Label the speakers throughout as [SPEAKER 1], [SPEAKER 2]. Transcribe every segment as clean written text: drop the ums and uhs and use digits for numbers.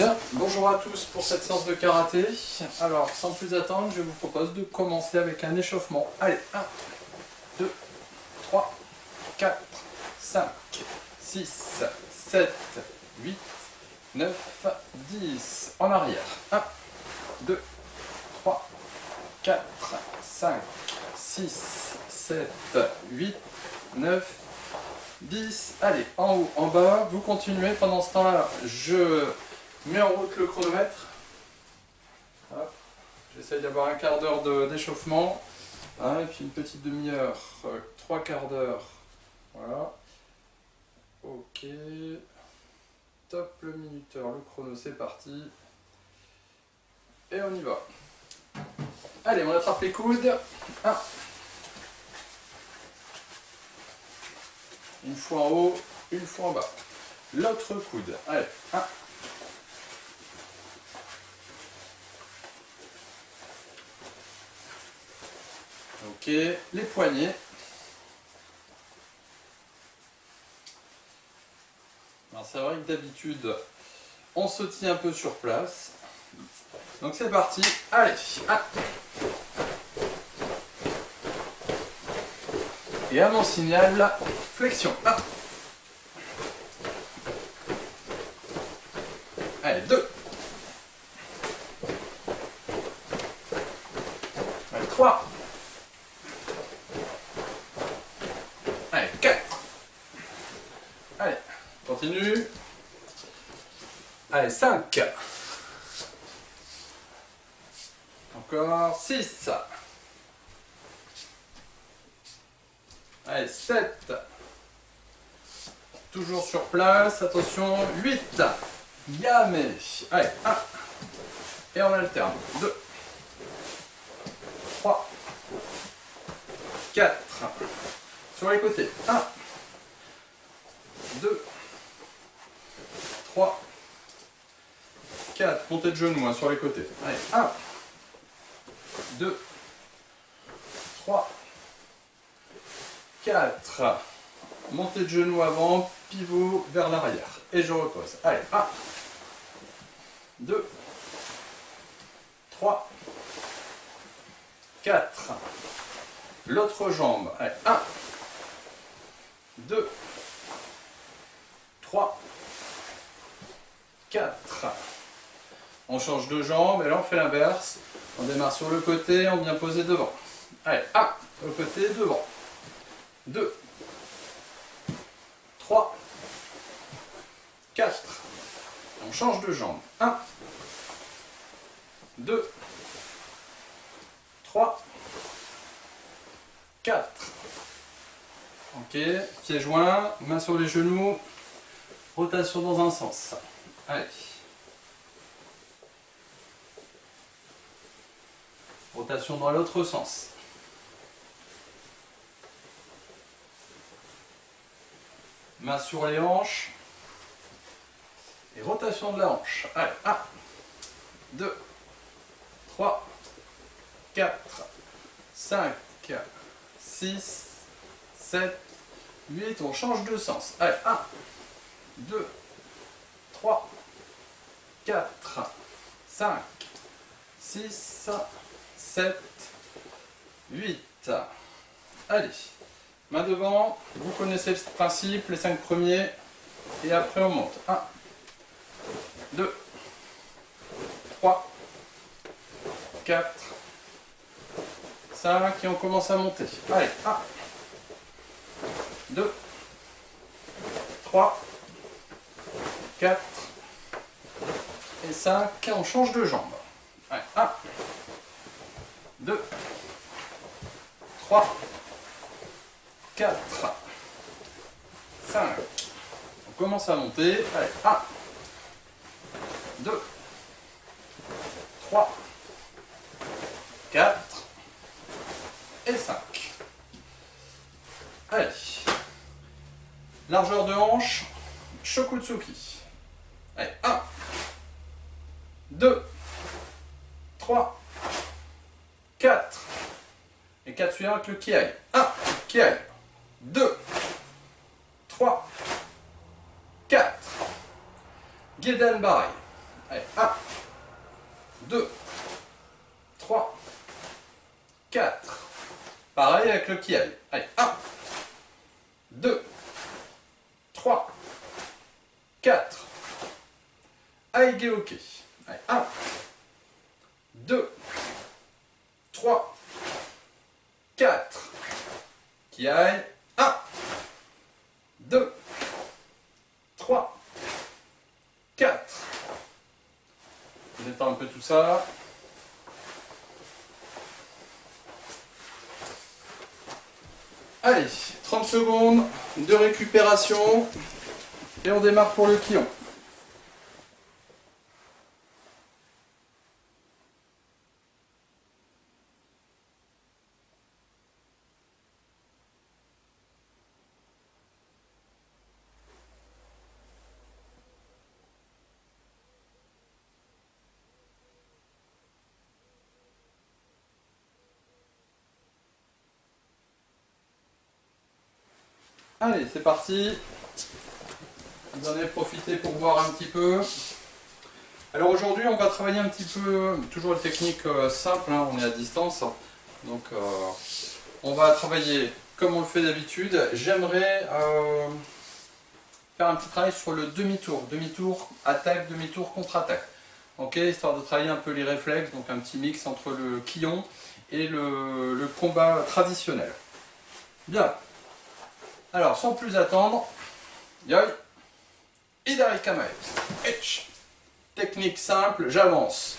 [SPEAKER 1] Bien, bonjour à tous pour cette séance de karaté. Alors, sans plus attendre, je vous propose de commencer avec un échauffement. Allez, 1, 2, 3, 4, 5, 6, 7, 8, 9, 10. En arrière. 1, 2, 3, 4, 5, 6, 7, 8, 9, 10. Allez, en haut, en bas, vous continuez. Pendant ce temps-là, je mets en route le chronomètre. J'essaye d'avoir un quart d'heure d'échauffement. Et puis une petite demi-heure, 3/4 d'heure. Voilà. Ok. Top le minuteur, le chrono, c'est parti. Et on y va. Allez, on attrape les coudes. 1. Une fois en haut, une fois en bas. L'autre coude. Allez, 1. Ok, les poignets. Alors c'est vrai que d'habitude, on se tient un peu sur place. Donc c'est parti. Allez, 1. Et à mon signal, flexion. 1. Allez, 2. Allez, 3. Allez, 4. Allez, continue. Allez, 5. Encore 6. Allez, 7. Toujours sur place, attention, 8. Yamé. Allez, 1. Et on alterne. 2. 3. 4. Sur les côtés. 1. 2. 3. 4. Montée de genoux sur les côtés. Allez, 1. 2. 3. 4. Montée de genoux avant, pivot vers l'arrière. Et je repose. Allez, 1. 2. 3. 4. L'autre jambe. Allez, 1. 2. 3. 4. On change de jambe et là on fait l'inverse. On démarre sur le côté, on vient poser devant. Allez, 1. Le côté, devant. 2. 3. 4. On change de jambe. 1. 2. 3. 4. Ok, pieds joints, main sur les genoux, rotation dans un sens. Allez. Rotation dans l'autre sens. Main sur les hanches. Et rotation de la hanche. Allez, 1, 2, 3, 4, 5, 6, 7, 8. On change de sens. Allez, 1, 2, 3, 4, 5, 6, 7, 8. Allez. Main devant, vous connaissez le principe, les 5 premiers, et après on monte. 1, 2, 3, 4, 5, et on commence à monter. Allez, 1, 2, 3, 4, et 5, et on change de jambe. Allez, 1, 2, 3, 4, 5. On commence à monter. Allez, 1, 2, 3, 4 et 5. Allez. Largeur de hanche, Shokutsuki. Allez, 1, 2, 3, 4. Et 4 suivants avec le kiai. 1, kiai. 2, 3, 4. Gedan Barai. Allez, 1, 2, 3, 4. Pareil avec le kiai. Allez, 1, 2, 3, 4. Aige ok. Allez, 1, 2, 3, 4. Kiai. 1, 2, 3, 4. Je détends un peu tout ça. Allez, 30 secondes de récupération et on démarre pour le kion. Allez, c'est parti. Vous en avez profité pour voir un petit peu. Alors aujourd'hui, on va travailler un petit peu, toujours une technique simple, hein, on est à distance. Donc on va travailler comme on le fait d'habitude. J'aimerais faire un petit travail sur le demi-tour. Demi-tour attaque, demi-tour contre-attaque. Ok, histoire de travailler un peu les réflexes, donc un petit mix entre le kion et le combat traditionnel. Bien. Alors, sans plus attendre, yoi, Hidari Kamae. Etch. Technique simple, j'avance.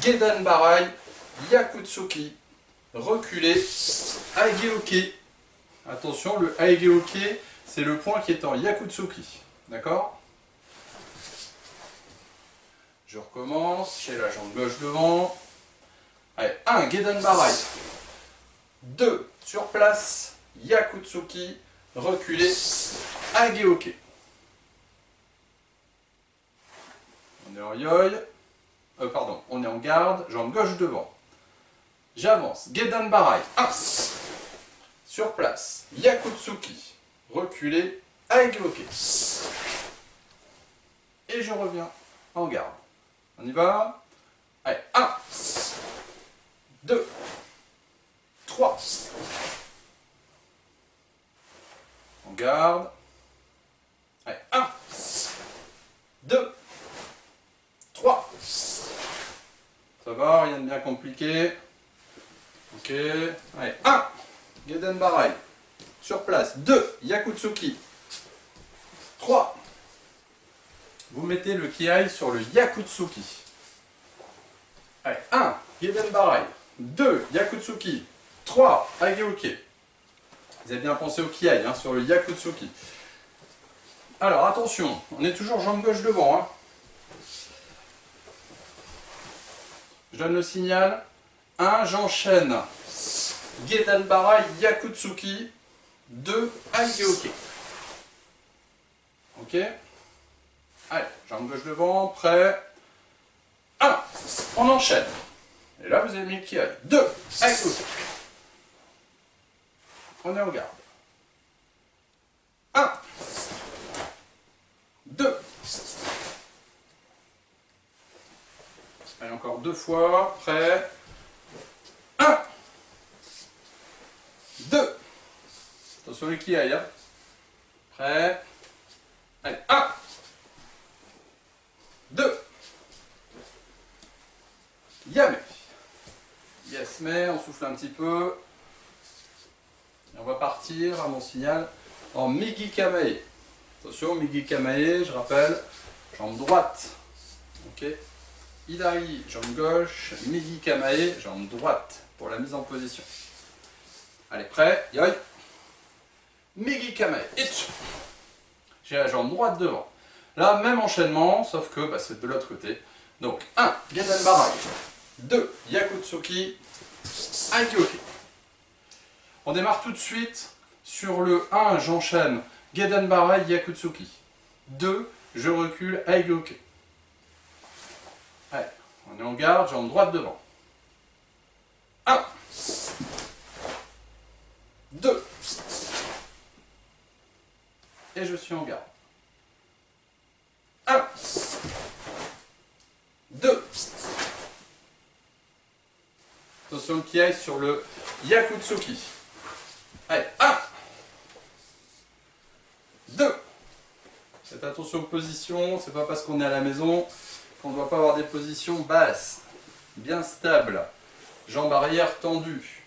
[SPEAKER 1] Gedan Barai, Yakutsuki, reculer, Aige-oke. Attention, le Aige-oke, c'est le point qui est en Yakutsuki. D'accord? Je recommence, j'ai la jambe gauche devant. Allez, 1, Gedan Barai. 2, sur place, Yakutsuki, reculer, Aige-oke. On est en yoi, pardon, on est en garde, jambe gauche devant. J'avance, Gedan Barai, 1, sur place, Yakutsuki, reculer, Aige-oke. Et je reviens en garde. On y va. Allez, 1, 2, 3. On garde. Allez, 1, 2, 3. Ça va, rien de bien compliqué. Ok. Allez, 1, Gedan Barai. Sur place. 2, Yakutsuki. 3. Vous mettez le kiai sur le Yakutsuki. Allez, 1, Gedan Barai. 2, Yakutsuki. 3, Aige-oke. Vous avez bien pensé au kiai, hein, sur le Yakutsuki. Alors, attention, on est toujours jambe gauche devant. Hein. Je donne le signal. 1, j'enchaîne. Gedan Barai, Yakutsuki. 2, Aige-oke. Ok. Allez, jambe gauche devant, prêt. 1, on enchaîne. Et là, vous avez mis le kiai. 2, Aige-oke. On est en garde. 1, 2. Allez, encore 2 fois. Prêt. 1, 2. Attention les kiai. Hein. Prêt. Allez, 1, 2. Yame. Yes, mais on souffle un petit peu. Et on va partir à mon signal en Migi Kamae. Attention, Migi Kamae, je rappelle, jambe droite. Ok. Hidari, jambe gauche. Migi Kamae, jambe droite pour la mise en position. Allez, prêt. Yoi. Migi Kamae. Itch. J'ai la jambe droite devant. Là, même enchaînement, sauf que bah, c'est de l'autre côté. Donc, 1, Gedan Barai. 2, Yakutsuki. Aige-oke. On démarre tout de suite sur le 1, j'enchaîne Gedan Barai, Yakutsuki. 2, je recule, Aige-oke. Allez, on est en garde, jambe droite devant. 1, 2, et je suis en garde. 1, Attention qui aille sur le Yakutsuki. Allez, 1, 2. Faites attention aux positions, c'est pas parce qu'on est à la maison qu'on ne doit pas avoir des positions basses, bien stables. Jambes arrière tendues.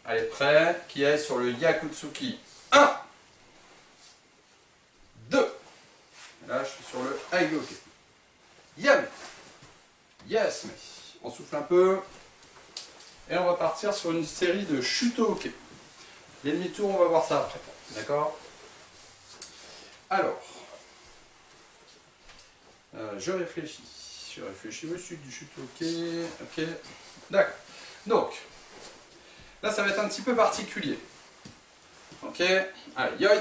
[SPEAKER 1] Allez, prêt, qui aille sur le Yakutsuki. 1, 2. Là, je suis sur le Aigoke. Yam. Yes, mais on souffle un peu. Et on va partir sur une série de Shutoke. Les demi-tours, on va voir ça après. D'accord? Alors, je réfléchis. Aussi du Shutoke. Ok. D'accord. Donc, là, ça va être un petit peu particulier. Ok. Allez, yoi.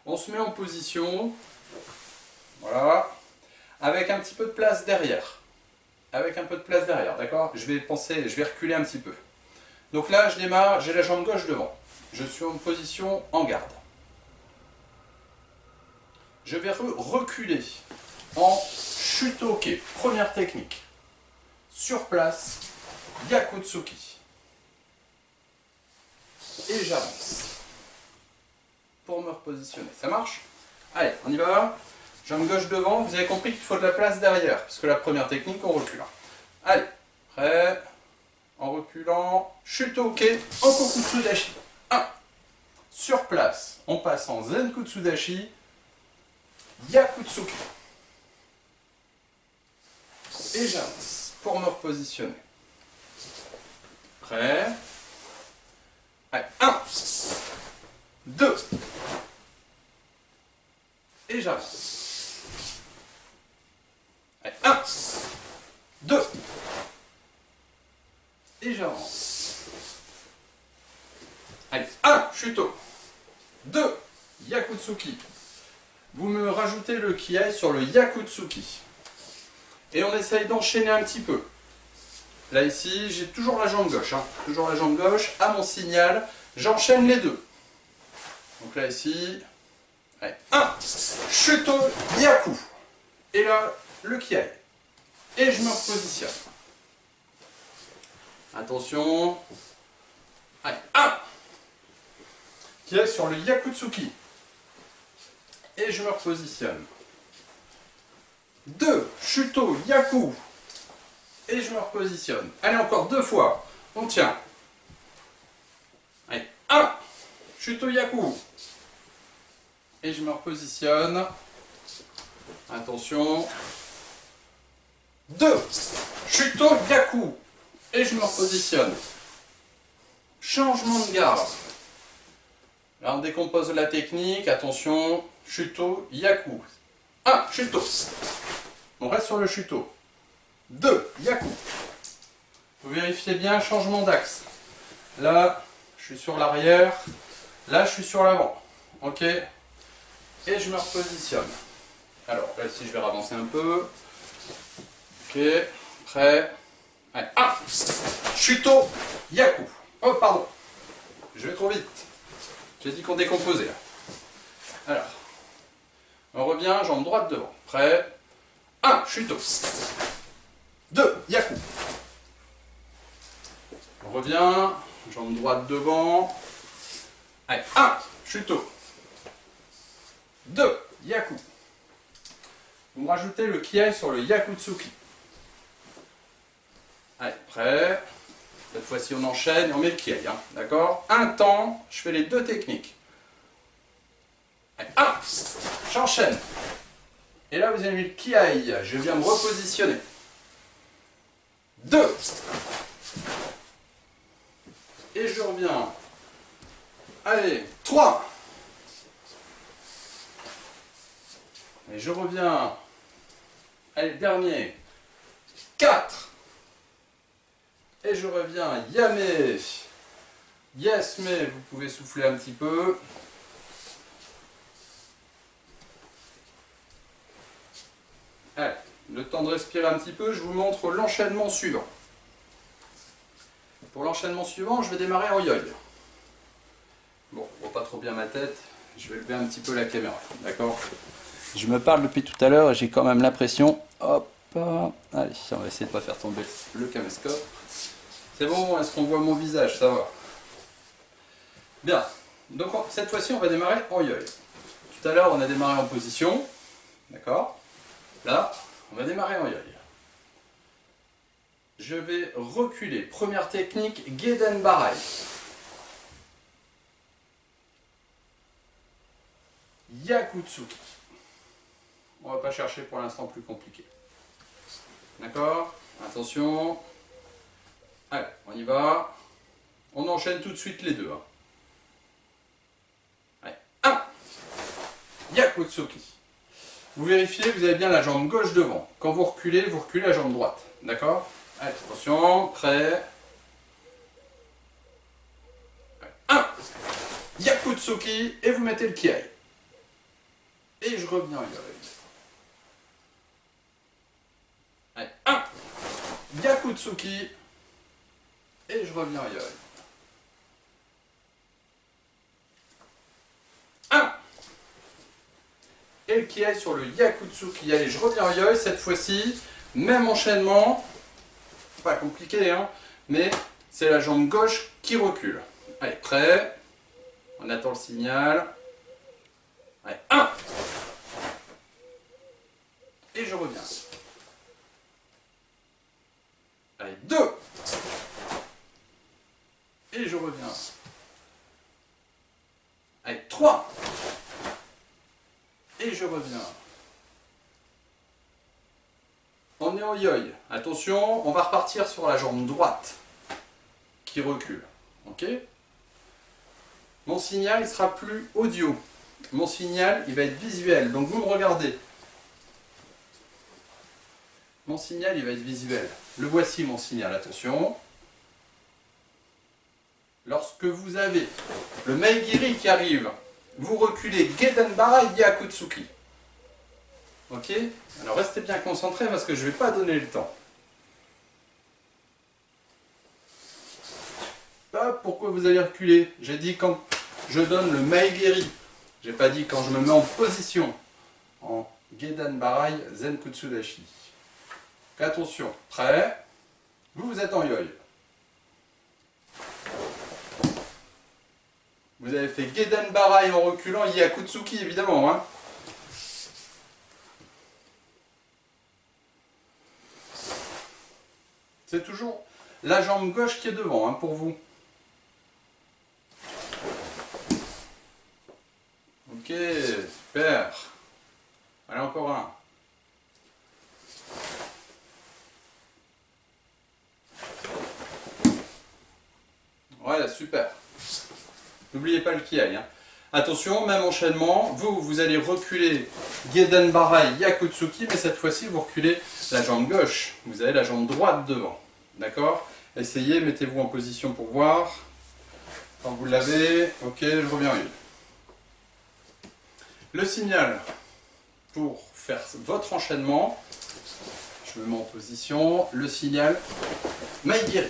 [SPEAKER 1] On se met en position. Voilà. Avec un petit peu de place derrière. Avec un peu de place derrière, d'accord? Je vais reculer un petit peu. Donc là, je démarre, j'ai la jambe gauche devant. Je suis en position en garde. Je vais reculer en Shutoke. Première technique. Sur place, Yakutsuki. Et j'avance. Pour me repositionner. Ça marche? Allez, on y va. Jambe gauche devant, vous avez compris qu'il faut de la place derrière, parce que la première technique, on recule. Allez, prêt, en reculant, Shutoke, Okokutsudashi. 1. Sur place, on passe en Zenkutsudashi, Yakutsuki. Et j'avance pour me repositionner. Prêt. Allez, 1, 2. Et j'avance. Allez, 1, 2. Et j'avance. Allez, 1, Shuto. 2, Yakutsuki. Vous me rajoutez le kiai sur le Yakutsuki. Et on essaye d'enchaîner un petit peu. Là, ici, j'ai toujours la jambe gauche. Toujours la jambe gauche. À mon signal, j'enchaîne les deux. Donc là, ici. Allez, 1, Shuto, Yaku. Et là, le kiai. Et je me repositionne. Attention. Allez, 1. Kiai sur le Yakutsuki. Et je me repositionne. 2. Shuto, Yaku. Et je me repositionne. Allez, encore 2 fois. On tient. Allez, 1. Shuto, Yaku. Et je me repositionne. Attention. 2. Shuto, Yaku. Et je me repositionne. Changement de garde. Là, on décompose la technique. Attention. Shuto, Yaku. 1. Shuto. On reste sur le Shuto. 2. Yaku. Vous vérifiez bien, changement d'axe. Là, je suis sur l'arrière. Là, je suis sur l'avant. Ok. Et je me repositionne. Alors, là, ici, je vais avancer un peu. Ok. Prêt. Allez, 1. Shuto, Yaku. Oh, pardon. Je vais trop vite. J'ai dit qu'on décomposait, là. Alors. On revient, jambe droite devant. Prêt. 1. Shuto. 2. Yaku. On revient, jambe droite devant. Allez, 1. Shuto. 2. Yaku. Vous me rajoutez le kiai sur le Yakutsuki. Allez, prêt. Cette fois-ci, on enchaîne et on met le kiai. D'accord? Un temps, je fais les deux techniques. Allez, 1. J'enchaîne. Et là, vous avez mis le kiai. Je viens me repositionner. 2. Et je reviens. Allez, 3. Et je reviens. Allez, dernier. 4. Et je reviens. Yame. Yes, mais vous pouvez souffler un petit peu. Allez, le temps de respirer un petit peu, je vous montre l'enchaînement suivant. Pour l'enchaînement suivant, je vais démarrer en yo. Bon, on voit pas trop bien ma tête, je vais lever un petit peu la caméra, d'accord? Je me parle depuis tout à l'heure et j'ai quand même l'impression... Hop, allez, on va essayer de ne pas faire tomber le caméscope. C'est bon, est-ce qu'on voit mon visage? Ça va. Bien. Donc cette fois-ci, on va démarrer en yoi. Tout à l'heure, on a démarré en position. D'accord? Là, on va démarrer en yoi. Je vais reculer. Première technique, Gedan Barai. Yakutsuki. On va pas chercher pour l'instant plus compliqué. D'accord? Attention. Allez, on y va. On enchaîne tout de suite les deux. Allez, 1. Yakutsuki. Vous vérifiez, vous avez bien la jambe gauche devant. Quand vous reculez la jambe droite. D'accord? Allez, attention, prêt. 1. Yakutsuki. Et vous mettez le kiai. Et je reviens en yoi. Allez, 1. Yakutsuki. Et je reviens en yoi. 1. Et le kiai sur le Yakutsuki. Allez, je reviens en yoi. Cette fois-ci, même enchaînement. Pas compliqué, hein. Mais c'est la jambe gauche qui recule. Allez, prêt. On attend le signal. Allez, 1. Et je reviens. Allez, 2. Et je reviens. Allez, 3. Et je reviens. On est en yoi. Attention, on va repartir sur la jambe droite qui recule. Ok? Mon signal, il sera plus audio. Mon signal, il va être visuel. Donc vous me regardez. Mon signal, il va être visuel. Le voici, mon signal. Attention. Lorsque vous avez le Maegiri qui arrive, vous reculez Gedan Barai Yakutsuki. Ok? Alors restez bien concentrés parce que je ne vais pas donner le temps. Hop, pourquoi vous allez reculer? J'ai dit quand je donne le Maegiri. J'ai pas dit quand je me mets en position. En Gedan Barai Zenkutsu Dashi. Attention, prêt? Vous êtes en yoi. Vous avez fait Gedan Barai en reculant Yakutsuki évidemment. Hein. C'est toujours la jambe gauche qui est devant hein, pour vous. Ok, super. Allez, encore un. Ouais, super. N'oubliez pas le kiai. Hein. Attention, même enchaînement, vous allez reculer Gedan Barai Yakutsuki, mais cette fois-ci, vous reculez la jambe gauche. Vous avez la jambe droite devant. D'accord? Essayez, mettez-vous en position pour voir. Quand vous l'avez, ok, je reviens en une. Le signal pour faire votre enchaînement, je me mets en position, le signal Maegiri.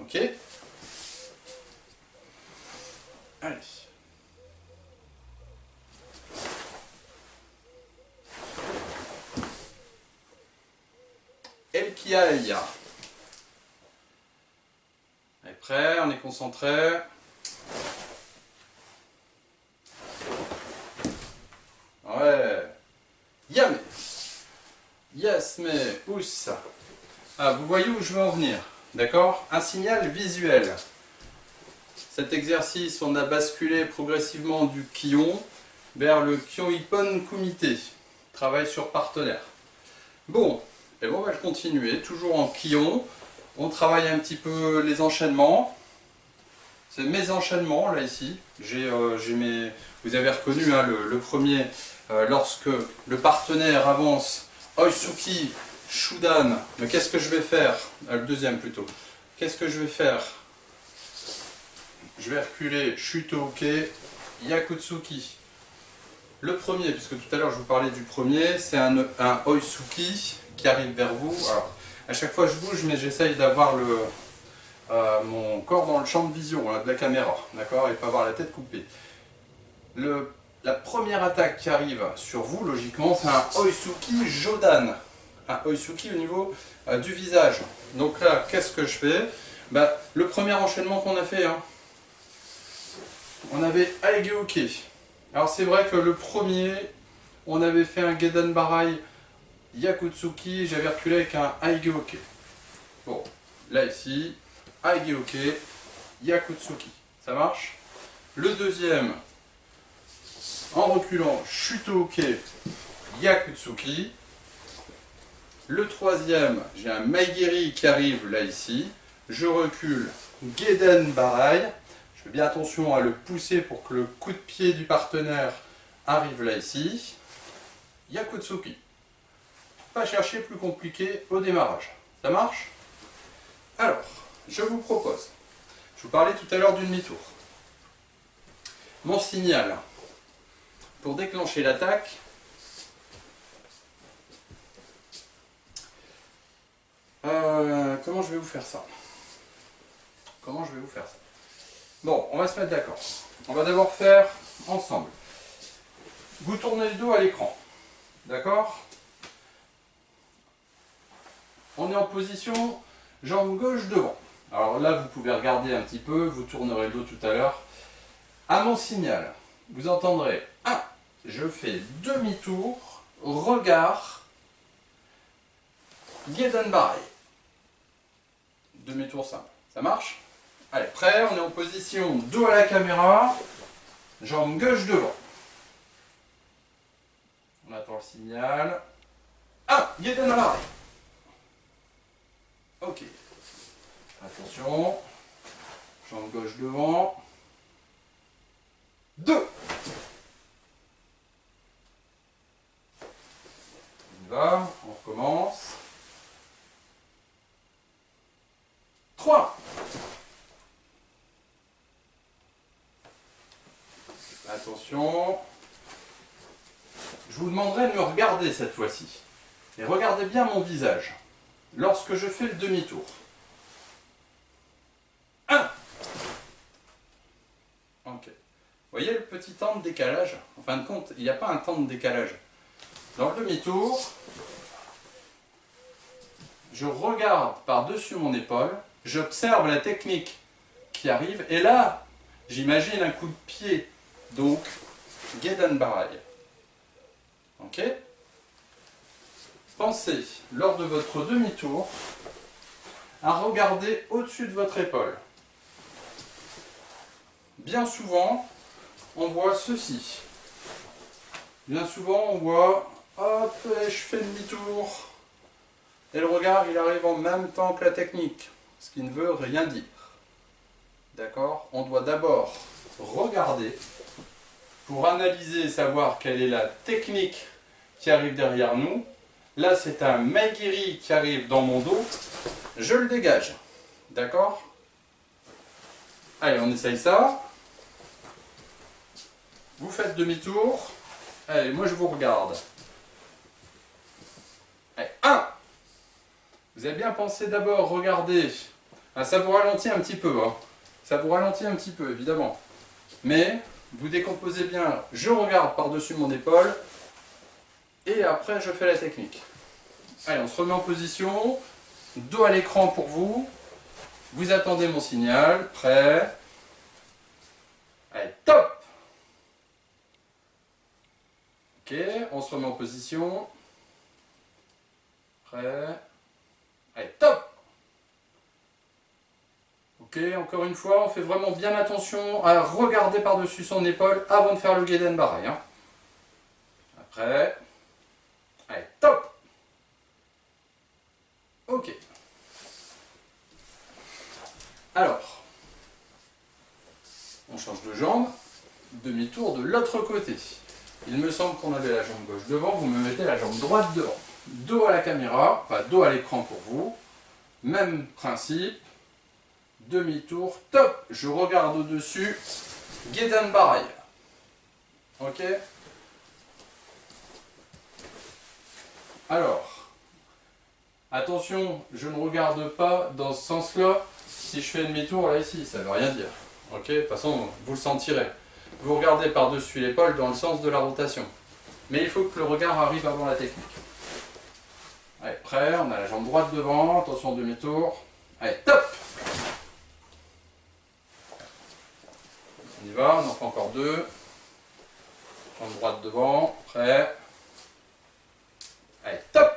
[SPEAKER 1] Ok? Allez. El Kiai. On est prêt, on est concentré. Ouais. Yame. Yasme. Ous. Ah, vous voyez où je veux en venir. D'accord? Un signal visuel. Cet exercice, on a basculé progressivement du Kion vers le Kyoippon Kumite. Travail sur partenaire. Bon, et bon, on va le continuer, toujours en Kion. On travaille un petit peu les enchaînements. C'est mes enchaînements, là, ici. Vous avez reconnu hein, le premier, lorsque le partenaire avance Oisuki, Shudan. Mais qu'est-ce que je vais faire? Le deuxième plutôt. Qu'est-ce que je vais faire? Je vais reculer Shutoke, Yakutsuki. Le premier, puisque tout à l'heure je vous parlais du premier, c'est un Oisuki qui arrive vers vous. Alors, à chaque fois je bouge, mais j'essaye d'avoir mon corps dans le champ de vision hein, de la caméra, d'accord, et pas avoir la tête coupée. La première attaque qui arrive sur vous, logiquement, c'est un Oisuki Jodan. Un Oisuki au niveau du visage. Donc là, qu'est-ce que je fais? Bah, le premier enchaînement qu'on a fait, hein, on avait Aige-oke. Alors c'est vrai que le premier, on avait fait un Gedan Barai Yakutsuki, j'avais reculé avec un Aige-oke. Bon, là ici, Aige-oke, Yakutsuki. Ça marche? Le deuxième, en reculant, Shuto-oke, Yakutsuki. Le troisième, j'ai un Maigiri qui arrive là ici. Je recule, Gedan Barai. Je fais bien attention à le pousser pour que le coup de pied du partenaire arrive là ici. Yakutsuki. Pas chercher plus compliqué au démarrage. Ça marche? Alors, je vous propose, je vous parlais tout à l'heure du demi-tour. Mon signal pour déclencher l'attaque, comment je vais vous faire ça? Comment je vais vous faire ça? Bon, on va se mettre d'accord. On va d'abord faire ensemble. Vous tournez le dos à l'écran. D'accord? On est en position jambe gauche devant. Alors là, vous pouvez regarder un petit peu, vous tournerez le dos tout à l'heure. À mon signal, vous entendrez 1. Je fais demi-tour, regard, Gedan Barai. Demi-tour simple. Ça marche? Allez, prêt, on est en position dos à la caméra, jambe gauche devant. On attend le signal. 1. Gedan Barai. Ok. Attention. Jambe gauche devant. 2. On y va, on recommence. 3. Attention. Je vous demanderai de me regarder cette fois-ci. Et regardez bien mon visage. Lorsque je fais le demi-tour. 1. Ok. Vous voyez le petit temps de décalage? En fin de compte, il n'y a pas un temps de décalage. Dans le demi-tour, je regarde par-dessus mon épaule, j'observe la technique qui arrive, et là, j'imagine un coup de pied. Donc, Gedan Barai. Ok? Pensez, lors de votre demi-tour, à regarder au-dessus de votre épaule. Bien souvent, on voit ceci. Bien souvent, on voit, hop, et je fais demi-tour. Et le regard, il arrive en même temps que la technique, ce qui ne veut rien dire. D'accord? On doit d'abord regarder pour analyser et savoir quelle est la technique qui arrive derrière nous. Là, c'est un Maigiri qui arrive dans mon dos. Je le dégage. D'accord? Allez, on essaye ça. Vous faites demi-tour. Allez, moi je vous regarde. Allez, 1. Vous avez bien pensé d'abord regarder. Ah, ça vous ralentit un petit peu. Hein. Ça vous ralentit un petit peu, évidemment. Mais vous décomposez bien. Je regarde par-dessus mon épaule. Et après, je fais la technique. Allez, on se remet en position. Dos à l'écran pour vous. Vous attendez mon signal. Prêt. Allez, top. Ok, on se remet en position. Prêt. Allez, top. Ok, encore une fois, on fait vraiment bien attention à regarder par-dessus son épaule avant de faire le Gedan Barai. Hein. Après. Allez, top. Ok. Alors, on change de jambe, demi-tour de l'autre côté. Il me semble qu'on avait la jambe gauche devant, vous me mettez la jambe droite devant. Dos à la caméra, enfin dos à l'écran pour vous. Même principe. Demi-tour, top. Je regarde au-dessus. Gedan Barai. Ok. Alors, attention, je ne regarde pas dans ce sens-là. Si je fais demi-tour là ici, ça ne veut rien dire. Ok, de toute façon, vous le sentirez. Vous regardez par-dessus l'épaule dans le sens de la rotation. Mais il faut que le regard arrive avant la technique. Allez, prêt, on a la jambe droite devant, attention demi-tour. Allez, top. va, on en fait encore deux. Jambe droite devant, prêt. Allez, top.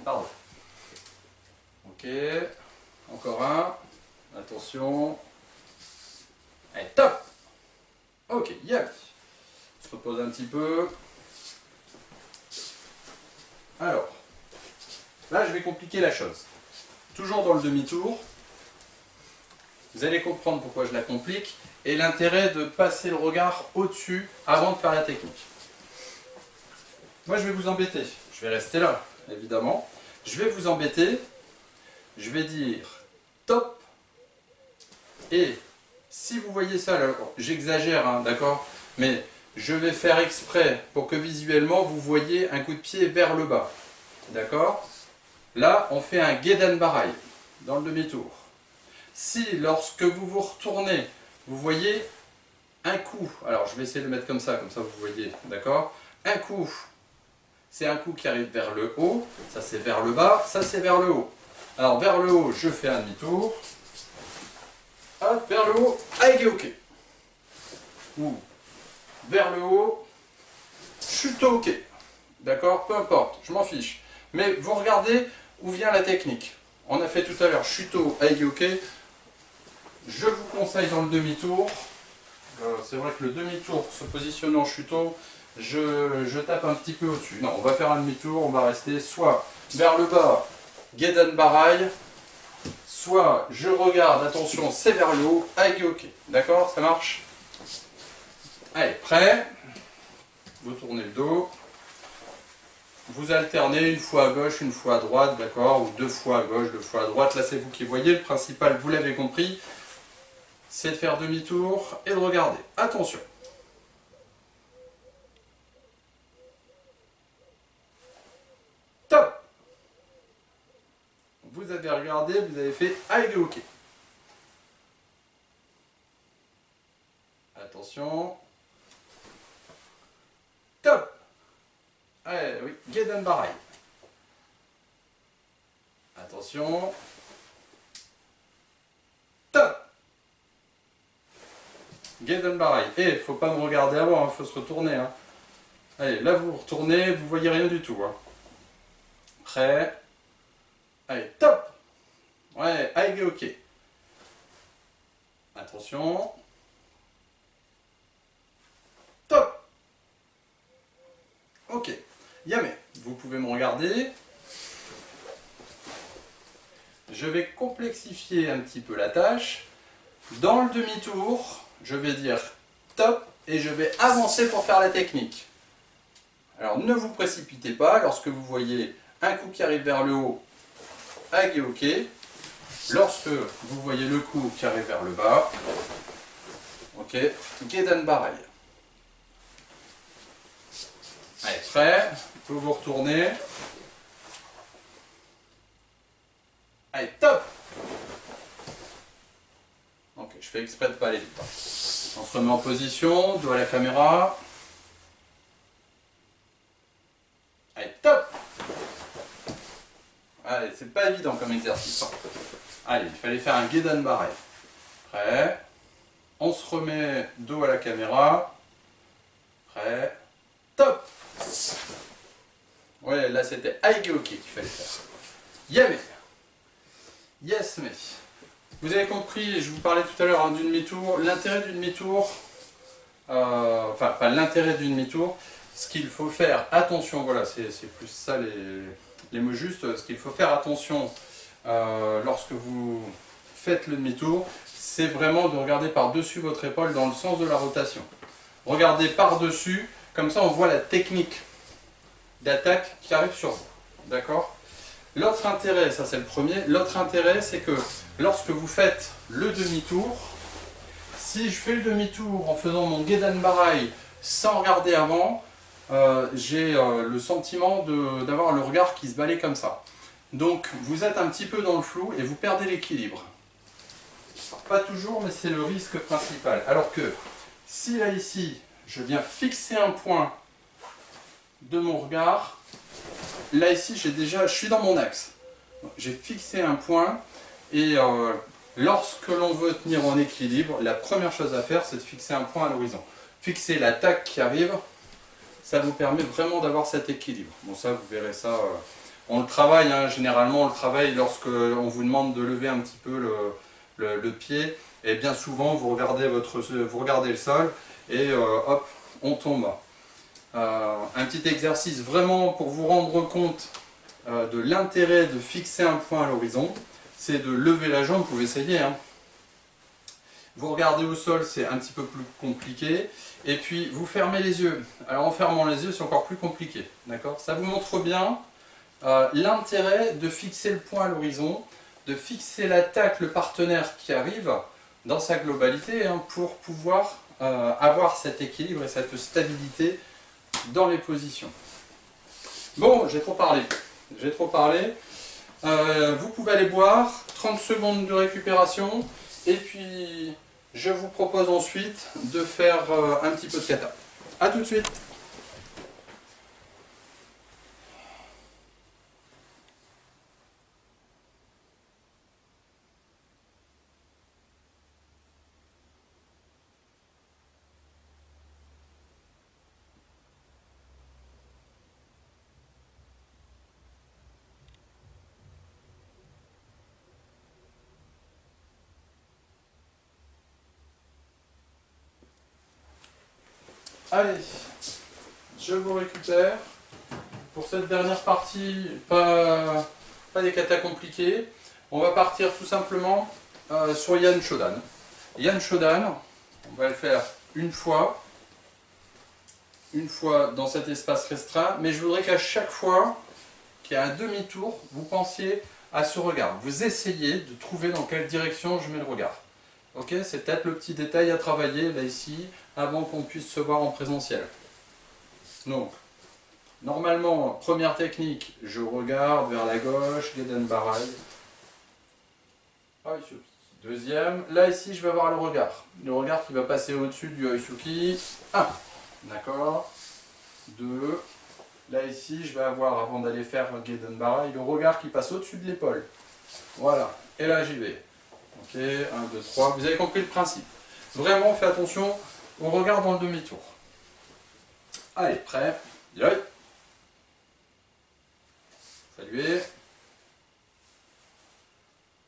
[SPEAKER 1] Pardon. Ok, encore un. Attention. Allez, top. Ok, yeah. On se repose un petit peu. Alors, là je vais compliquer la chose. Toujours dans le demi-tour. Vous allez comprendre pourquoi je la complique et l'intérêt de passer le regard au-dessus avant de faire la technique. Moi je vais vous embêter. Je vais rester là, évidemment. Je vais vous embêter. Je vais dire top. Et si vous voyez ça, j'exagère, hein, d'accord, mais je vais faire exprès pour que visuellement vous voyez un coup de pied vers le bas. D'accord? Là, on fait un Gedan Barai dans le demi-tour. Si, lorsque vous vous retournez, vous voyez un coup, alors je vais essayer de le mettre comme ça vous voyez, d'accord? Un coup, c'est un coup qui arrive vers le haut, ça c'est vers le bas, ça c'est vers le haut. Alors vers le haut, je fais un demi-tour. Hop, vers le haut, Aige-ok. Ou vers le haut, Shuto-ok. D'accord? Peu importe, je m'en fiche. Mais vous regardez où vient la technique. On a fait tout à l'heure Shuto, Aige-ok. Je vous conseille dans le demi-tour. C'est vrai que le demi-tour, se positionner en Shuto, je tape un petit peu au-dessus. Non, on va faire un demi-tour, on va rester soit vers le bas, Gedan Barai, soit je regarde, attention, c'est vers le haut, Aige-ok. D'accord? Ça marche? Allez, prêt? Vous tournez le dos. Vous alternez une fois à gauche, une fois à droite, d'accord? Ou deux fois à gauche, deux fois à droite. Là, c'est vous qui voyez. Le principal, vous l'avez compris, c'est de faire demi-tour et de regarder. Attention. Top! Vous avez regardé, vous avez fait Aige-ok. Attention. Top! Allez, oui, Gedan Barai. Attention. Top! Gedan Barai. Et il ne faut pas me regarder avant, il faut se retourner. Hein. Allez, là vous retournez, vous voyez rien du tout. Hein. Prêt? Allez, top! Ouais, Aige-ok. Attention. Top! Ok. Yame, vous pouvez me regarder. Je vais complexifier un petit peu la tâche. Dans le demi-tour, je vais dire top et je vais avancer pour faire la technique. Alors ne vous précipitez pas lorsque vous voyez un coup qui arrive vers le haut, Aige-ok. Lorsque vous voyez le coup qui arrive vers le bas, ok, Gedan Barai. Allez, prêt, vous vous retournez. Allez, top! Ok, je fais exprès de ne pas aller vite. On se remet en position, dos à la caméra. Allez, top! Allez, c'est pas évident comme exercice. Allez, il fallait faire un Gedan Barai. Prêt? On se remet dos à la caméra. Prêt? Top! Ouais, là c'était Aige-ok qu'il fallait faire. Yame! Yes, mais. Vous avez compris, je vous parlais tout à l'heure hein, du demi-tour. L'intérêt du demi-tour, enfin, pas l'intérêt du demi-tour, ce qu'il faut faire, attention, voilà, c'est plus ça les mots justes, ce qu'il faut faire attention lorsque vous faites le demi-tour, c'est vraiment de regarder par-dessus votre épaule dans le sens de la rotation. Regardez par-dessus, comme ça on voit la technique d'attaque qui arrive sur vous. D'accord? L'autre intérêt, ça c'est le premier, l'autre intérêt c'est que lorsque vous faites le demi-tour, si je fais le demi-tour en faisant mon Gedan Barai sans regarder avant, j'ai le sentiment d'avoir le regard qui se balaye comme ça. Donc vous êtes un petit peu dans le flou et vous perdez l'équilibre. Pas toujours, mais c'est le risque principal. Alors que si là ici, je viens fixer un point de mon regard, là ici je suis dans mon axe. J'ai fixé un point et Lorsque l'on veut tenir en équilibre, la première chose à faire, c'est de fixer un point à l'horizon. Fixer l'attaque qui arrive, ça vous permet vraiment d'avoir cet équilibre. Bon, ça, vous verrez ça. On le travaille, hein, généralement, on le travaille lorsque on vous demande de lever un petit peu le pied. Et bien souvent, vous regardez le sol et hop, on tombe. Un petit exercice vraiment pour vous rendre compte de l'intérêt de fixer un point à l'horizon, c'est de lever la jambe. Vous pouvez essayer, hein. Vous regardez au sol, c'est un petit peu plus compliqué. Et puis, vous fermez les yeux. Alors, en fermant les yeux, c'est encore plus compliqué. D'accord ? Ça vous montre bien l'intérêt de fixer le point à l'horizon, de fixer l'attaque, le partenaire qui arrive, dans sa globalité, hein, pour pouvoir avoir cet équilibre et cette stabilité dans les positions. Bon, j'ai trop parlé. J'ai trop parlé. Vous pouvez aller boire, 30 secondes de récupération, et puis je vous propose ensuite de faire un petit peu de kata. A tout de suite. Allez, je vous récupère. Pour cette dernière partie, pas des katas compliqués. On va partir tout simplement sur Yan Shodan. Yan Shodan, on va le faire une fois dans cet espace restreint, mais je voudrais qu'à chaque fois qu'il y a un demi-tour, vous pensiez à ce regard. Vous essayez de trouver dans quelle direction je mets le regard. Ok, c'est peut-être le petit détail à travailler là ici, avant qu'on puisse se voir en présentiel. Donc, normalement, première technique, je regarde vers la gauche, Gedan Barai. Deuxième, là ici je vais avoir le regard qui va passer au-dessus du Oisuki. 1, d'accord. 2, là ici je vais avoir, avant d'aller faire Gedan Barai, le regard qui passe au-dessus de l'épaule. Voilà, et là j'y vais. Ok, 1, 2, 3, vous avez compris le principe. Vraiment, faites attention au regard dans le demi-tour. Allez, prêt. Yoï. Saluez.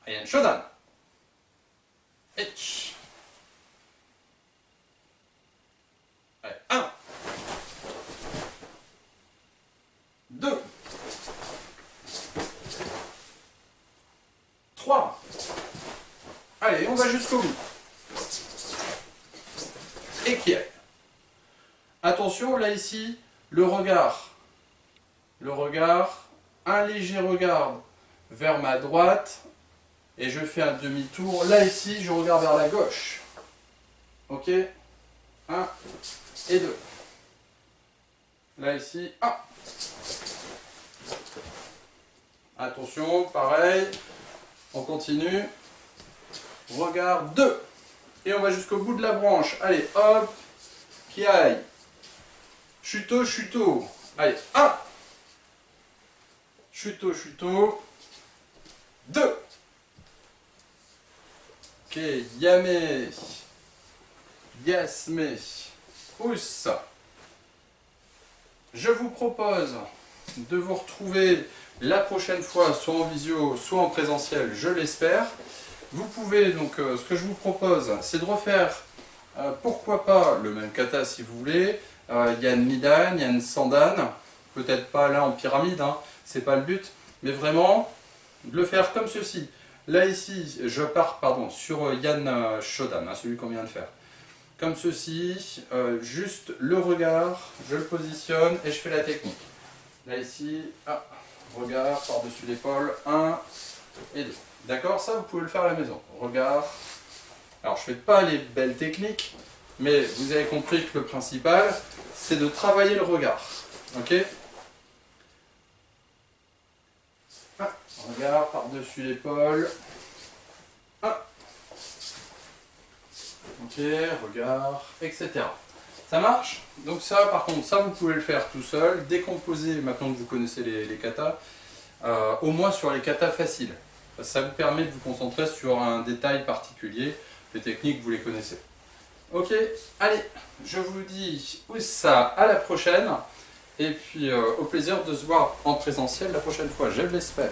[SPEAKER 1] Yan Shodan. Etch. Allez, 1. 2. 3. Allez, on va jusqu'au bout. Et qui est. Attention, là ici, le regard, un léger regard vers ma droite, et je fais un demi-tour. Là ici, je regarde vers la gauche. Ok, 1 et 2. Là ici, 1. Attention, pareil, on continue. Regard 2. Et on va jusqu'au bout de la branche. Allez, hop, qui aille. Chuto, chuto. Allez, 1. Chuto, chuto. 2. Ok, yame. Yasme. Ous. Je vous propose de vous retrouver la prochaine fois, soit en visio, soit en présentiel, je l'espère. Vous pouvez donc, ce que je vous propose, c'est de refaire, pourquoi pas, le même kata si vous voulez. Yan Nidan, Yan Sandan, peut-être pas là en pyramide, hein, c'est pas le but, mais vraiment de le faire comme ceci. Là ici, je pars sur Yan Shodan, hein, celui qu'on vient de faire. Comme ceci, juste le regard, je le positionne et je fais la technique. Là ici, regard par-dessus l'épaule, 1 et 2. D'accord, ça vous pouvez le faire à la maison. Regard. Alors je ne fais pas les belles techniques, mais vous avez compris que le principal, c'est de travailler le regard. Ok. Regard par-dessus l'épaule. 1. Ok, regard, etc. Ça marche? Donc ça, par contre, ça vous pouvez le faire tout seul. Décomposer, maintenant que vous connaissez les katas, au moins sur les katas faciles. Ça vous permet de vous concentrer sur un détail particulier. Les techniques, vous les connaissez. Ok, allez, je vous dis ça à la prochaine. Et puis au plaisir de se voir en présentiel la prochaine fois, je l'espère.